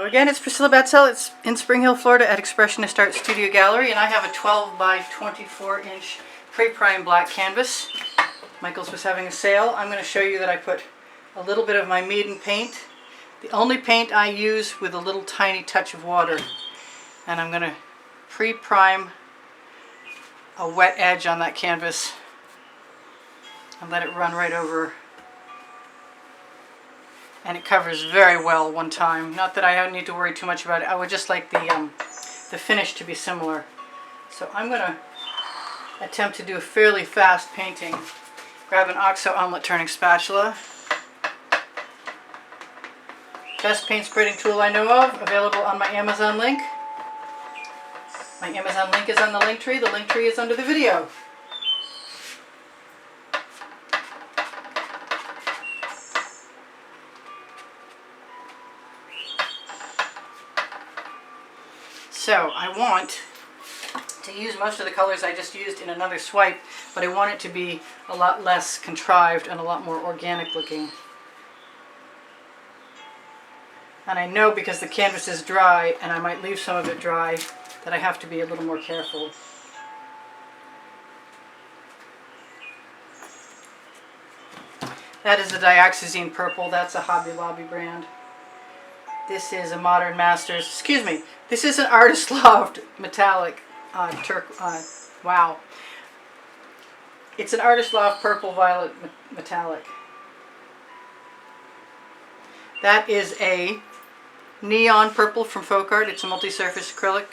Again, it's Priscilla Batzell. It's in Spring Hill, Florida at Expressionist Art Studio Gallery, and I have a 12 by 24 inch pre-prime black canvas. Michael's was having a sale. I'm going to show you that I put a little bit of my Meeden paint, the only paint I use, with a little tiny touch of water, and I'm going to pre-prime a wet edge on that canvas and let it run right over. And it covers very well one time. Not that I don't need to worry too much about it. I would just like the finish to be similar. So I'm going to attempt to do a fairly fast painting. Grab an OXO omelet turning spatula. Best paint spreading tool I know of, available on my Amazon link. My Amazon link is on the link tree. The link tree is under the video. So I want to use most of the colors I just used in another swipe, but I want it to be a lot less contrived and a lot more organic looking. And I know because the canvas is dry, and I might leave some of it dry, that I have to be a little more careful. That is the dioxazine purple. That's a Hobby Lobby brand. This is a Modern Masters, excuse me, this is an Artist Loft metallic wow. It's an Artist Loft purple violet metallic. That is a neon purple from Folk Art. It's a multi-surface acrylic,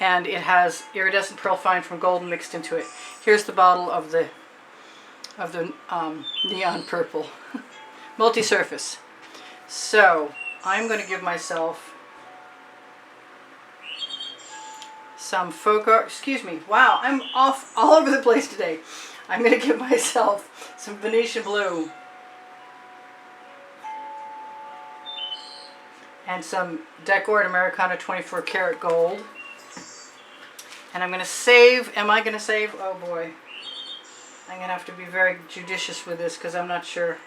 and it has iridescent pearl fine from Golden mixed into it. Here's the bottle of the neon purple multi-surface. So I'm going to give myself some Folk Art, excuse me, wow, I'm off all over the place today. I'm going to give myself some Venetian blue and some Decor Americana 24 karat gold. And I'm going to save, am I going to save? Oh boy. I'm going to have to be very judicious with this because I'm not sure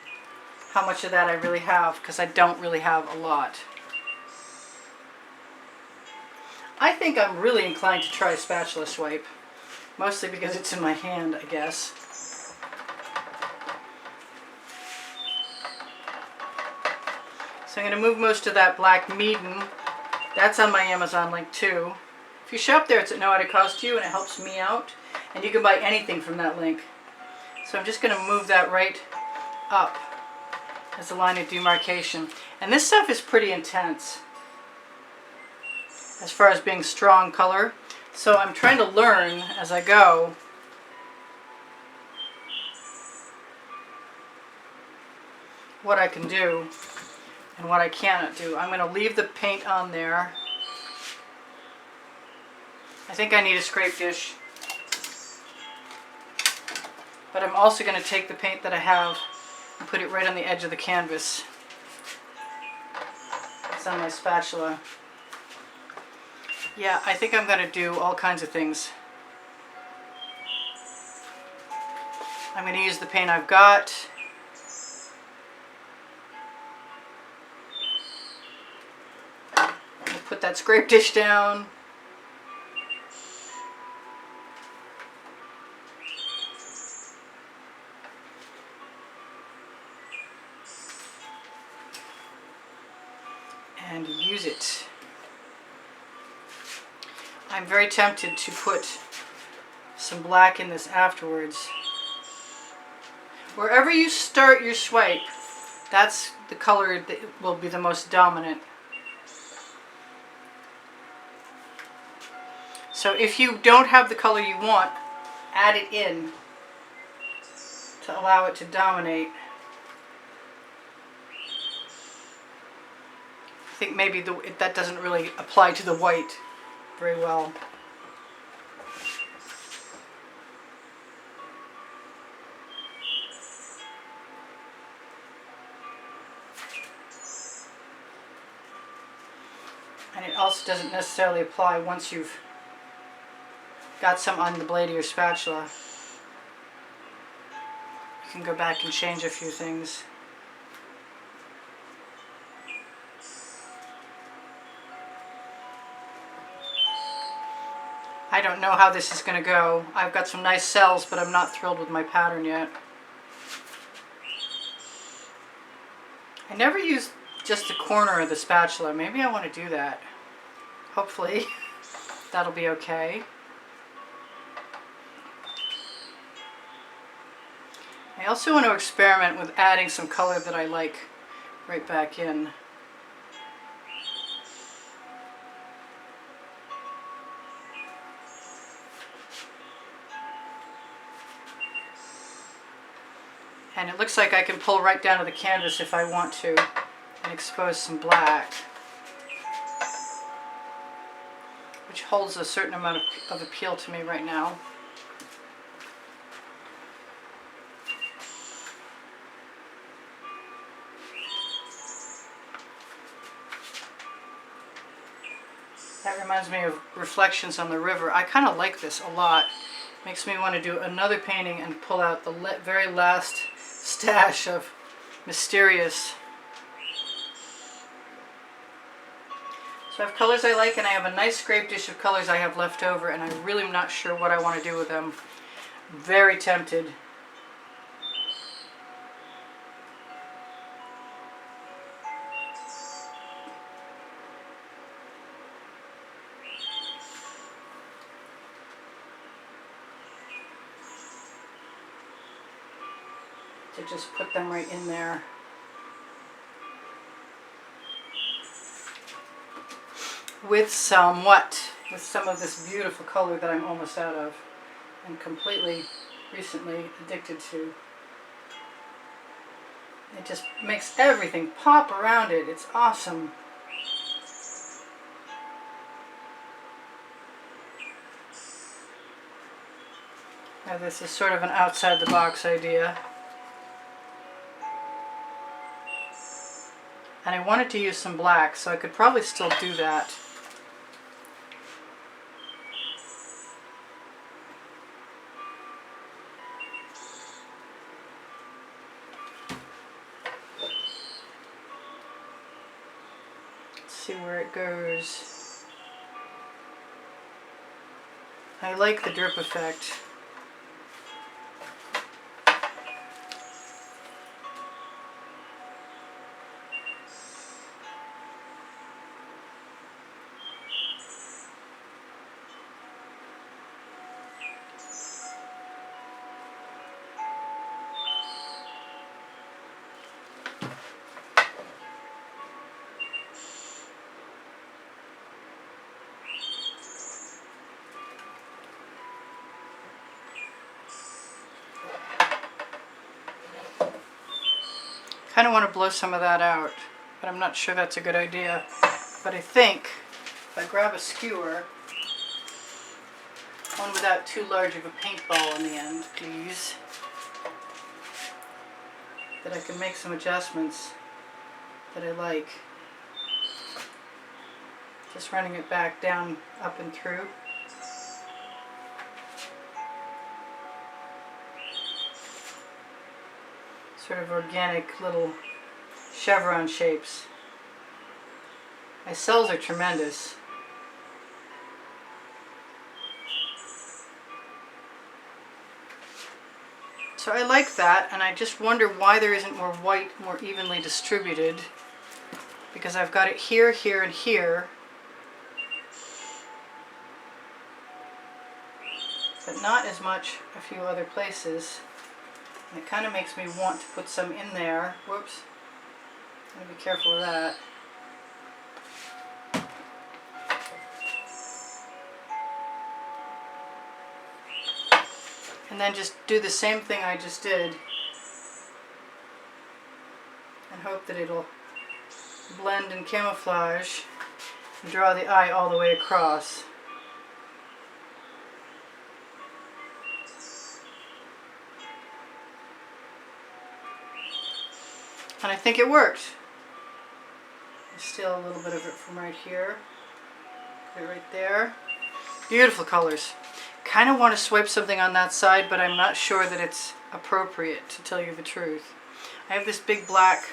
how much of that I really have, because I don't really have a lot. I think I'm really inclined to try a spatula swipe, mostly because it's in my hand, I guess. So I'm going to move most of that black Meeden. That's on my Amazon link too. If you shop there, it's at no added cost to you, and it helps me out. And you can buy anything from that link. So I'm just going to move that right up as a line of demarcation. And this stuff is pretty intense as far as being strong color. So I'm trying to learn as I go what I can do and what I cannot do. I'm going to leave the paint on there. I think I need a scrape dish. But I'm also going to take the paint that I have and put it right on the edge of the canvas. It's on my spatula. Yeah, I think I'm going to do all kinds of things. I'm going to use the paint I've got. I'll put that scrape dish down. And use it. I'm very tempted to put some black in this afterwards. Wherever you start your swipe, that's the color that will be the most dominant. So if you don't have the color you want, add it in to allow it to dominate. I think maybe that doesn't really apply to the white very well. And it also doesn't necessarily apply once you've got some on the blade of your spatula. You can go back and change a few things. I don't know how this is going to go. I've got some nice cells, but I'm not thrilled with my pattern yet. I never use just the corner of the spatula. Maybe I want to do that. Hopefully that'll be okay. I also want to experiment with adding some color that I like right back in. And it looks like I can pull right down to the canvas if I want to and expose some black, which holds a certain amount of appeal to me right now. That reminds me of Reflections on the River. I kind of like this a lot. Makes me want to do another painting and pull out the very last stash of Mysterious. So I have colors I like, and I have a nice scrape dish of colors I have left over, and I really am not sure what I want to do with them. Very tempted. To just put them right in there. With some of this beautiful color that I'm almost out of and completely recently addicted to. It just makes everything pop around it. It's awesome. Now this is sort of an outside the box idea. And I wanted to use some black, so I could probably still do that. Let's see where it goes. I like the drip effect. I kind of want to blow some of that out, but I'm not sure that's a good idea. But I think if I grab a skewer, one without too large of a paintball on the end, please, that I can make some adjustments that I like. Just running it back down, up and through. Sort of organic little chevron shapes. My cells are tremendous. So I like that, and I just wonder why there isn't more white more evenly distributed, because I've got it here, here, and here, but not as much a few other places. And it kind of makes me want to put some in there. Whoops. I'm going to be careful of that. And then just do the same thing I just did. And hope that it'll blend and camouflage and draw the eye all the way across. And I think it worked. Steal a little bit of it from right here. Put it right there. Beautiful colors. Kind of want to swipe something on that side, but I'm not sure that it's appropriate, to tell you the truth. I have this big black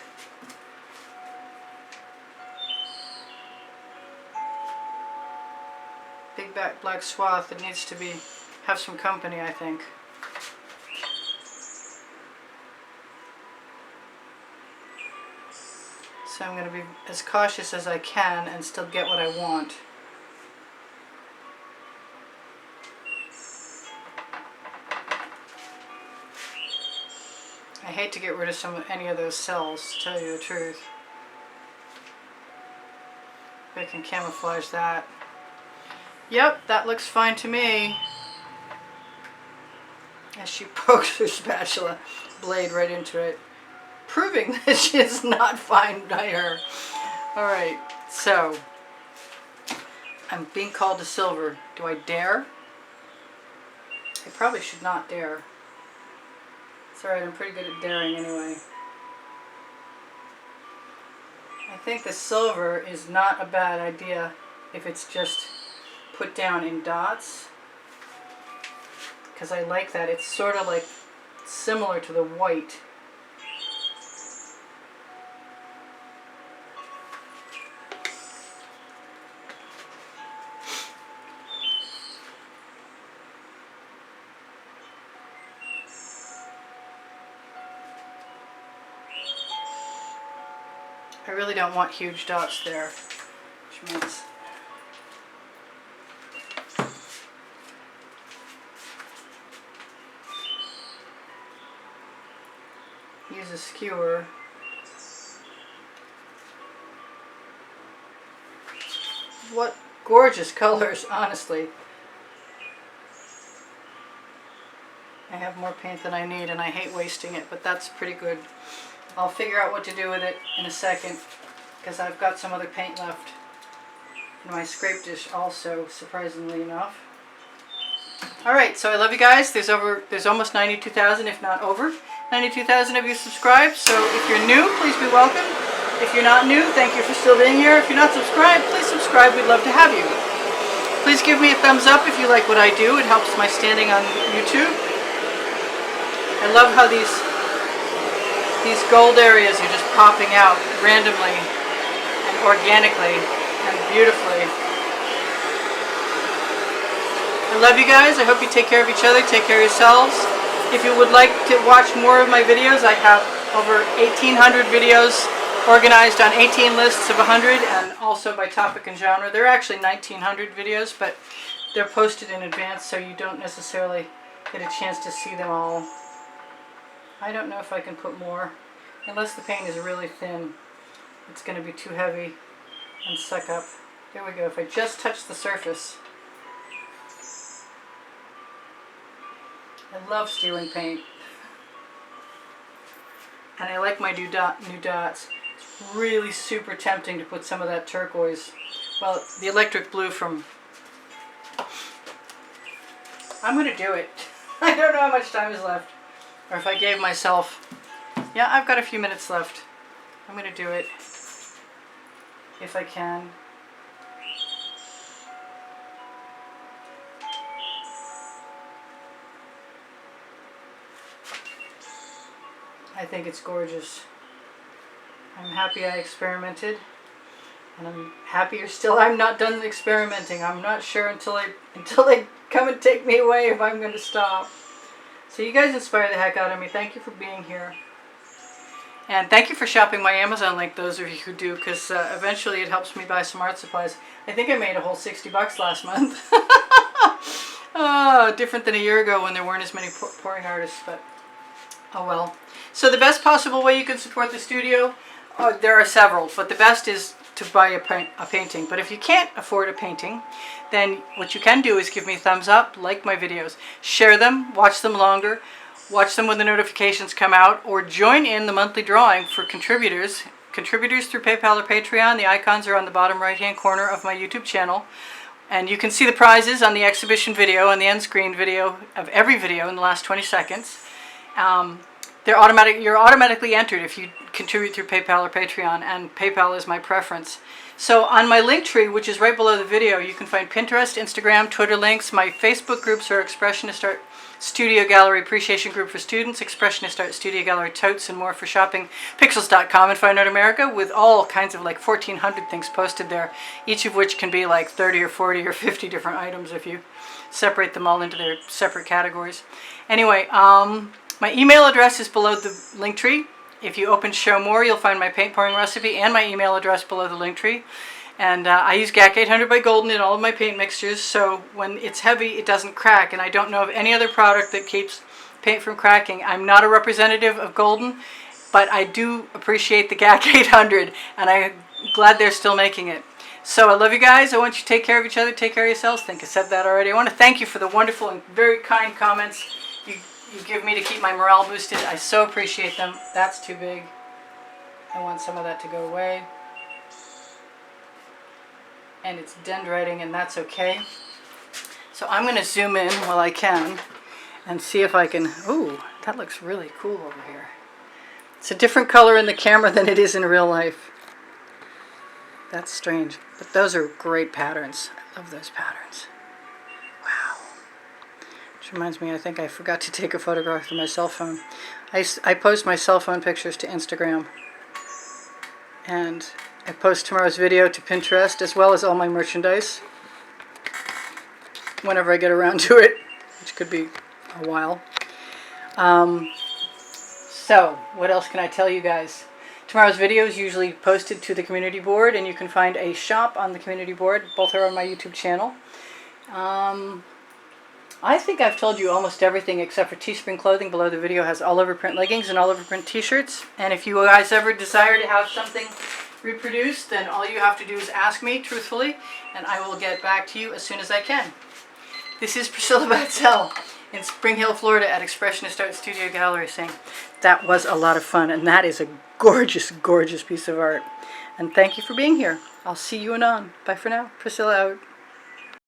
big black swath that needs to have some company, I think. So I'm going to be as cautious as I can and still get what I want. I hate to get rid of any of those cells, to tell you the truth. If I can camouflage that. Yep, that looks fine to me. As she pokes her spatula blade right into it, proving that she is not fine by her. Alright, so I'm being called to silver. Do I dare? I probably should not dare. It's alright, I'm pretty good at daring anyway. I think the silver is not a bad idea if it's just put down in dots, because I like that. It's sort of like similar to the white. I really don't want huge dots there, which means use a skewer. What gorgeous colors, honestly. I have more paint than I need and I hate wasting it, but that's pretty good. I'll figure out what to do with it in a second, because I've got some other paint left in my scrape dish also, surprisingly enough. Alright, so I love you guys. There's almost 92,000, if not over 92,000 of you subscribed, so if you're new, please be welcome. If you're not new, thank you for still being here. If you're not subscribed, please subscribe. We'd love to have you. Please give me a thumbs up if you like what I do. It helps my standing on YouTube. I love how these gold areas are just popping out randomly and organically and beautifully. I love you guys. I hope you take care of each other, take care of yourselves. If you would like to watch more of my videos, I have over 1,800 videos organized on 18 lists of 100 and also by topic and genre. There are actually 1,900 videos, but they're posted in advance, so you don't necessarily get a chance to see them all. I don't know if I can put more. Unless the paint is really thin, it's going to be too heavy and suck up. There we go. If I just touch the surface. I love stealing paint. And I like my new dots. It's really super tempting to put some of that turquoise. Well, the electric blue from... I'm going to do it. I don't know how much time is left. Or if I gave myself... Yeah, I've got a few minutes left. I'm going to do it. If I can. I think it's gorgeous. I'm happy I experimented. And I'm happier still I'm not done experimenting. I'm not sure until they come and take me away if I'm going to stop. So you guys inspire the heck out of me. Thank you for being here. And thank you for shopping my Amazon link, those of you who do, because eventually it helps me buy some art supplies. I think I made a whole $60 last month. Oh, different than a year ago when there weren't as many pouring artists, but oh well. So the best possible way you can support the studio, there are several, but the best is to buy a painting. But if you can't afford a painting, then what you can do is give me a thumbs up, like my videos, share them, watch them longer, watch them when the notifications come out, or join in the monthly drawing for contributors. Contributors through PayPal or Patreon. The icons are on the bottom right-hand corner of my YouTube channel. And you can see the prizes on the exhibition video and the end screen video of every video in the last 20 seconds. You're automatically entered if you contribute through PayPal or Patreon, and PayPal is my preference. So on my link tree, which is right below the video, you can find Pinterest, Instagram, Twitter links. My Facebook groups are Expressionist Art Studio Gallery Appreciation Group for students, Expressionist Art Studio Gallery totes, and more for shopping. Pixels.com and Fine Art America, with all kinds of like 1,400 things posted there, each of which can be like 30 or 40 or 50 different items if you separate them all into their separate categories. Anyway, my email address is below the link tree. If you open Show More, you'll find my paint pouring recipe and my email address below the link tree. And I use GAC 800 by Golden in all of my paint mixtures, so when it's heavy, it doesn't crack. And I don't know of any other product that keeps paint from cracking. I'm not a representative of Golden, but I do appreciate the GAC 800, and I'm glad they're still making it. So I love you guys. I want you to take care of each other, take care of yourselves. I think I said that already. I want to thank you for the wonderful and very kind comments you give me to keep my morale boosted. I so appreciate them. That's too big. I want some of that to go away. And it's dendriting, and that's okay. So I'm going to zoom in while I can and see if I can... Ooh, that looks really cool over here. It's a different color in the camera than it is in real life. That's strange, but those are great patterns. I love those patterns. Wow. Which reminds me, I think I forgot to take a photograph of my cell phone. I post my cell phone pictures to Instagram, and I post tomorrow's video to Pinterest, as well as all my merchandise, whenever I get around to it, which could be a while. So, what else can I tell you guys? Tomorrow's video is usually posted to the community board, and you can find a shop on the community board. Both are on my YouTube channel. I think I've told you almost everything except for Teespring clothing. Below the video has all over print leggings and all over print t-shirts. And if you guys ever desire to have something reproduced, then all you have to do is ask me truthfully, and I will get back to you as soon as I can. This is Priscilla Batzell in Spring Hill, Florida at Expressionist Art Studio Gallery, saying that was a lot of fun, and that is a gorgeous, gorgeous piece of art. And thank you for being here. I'll see you anon. Bye for now. Priscilla out.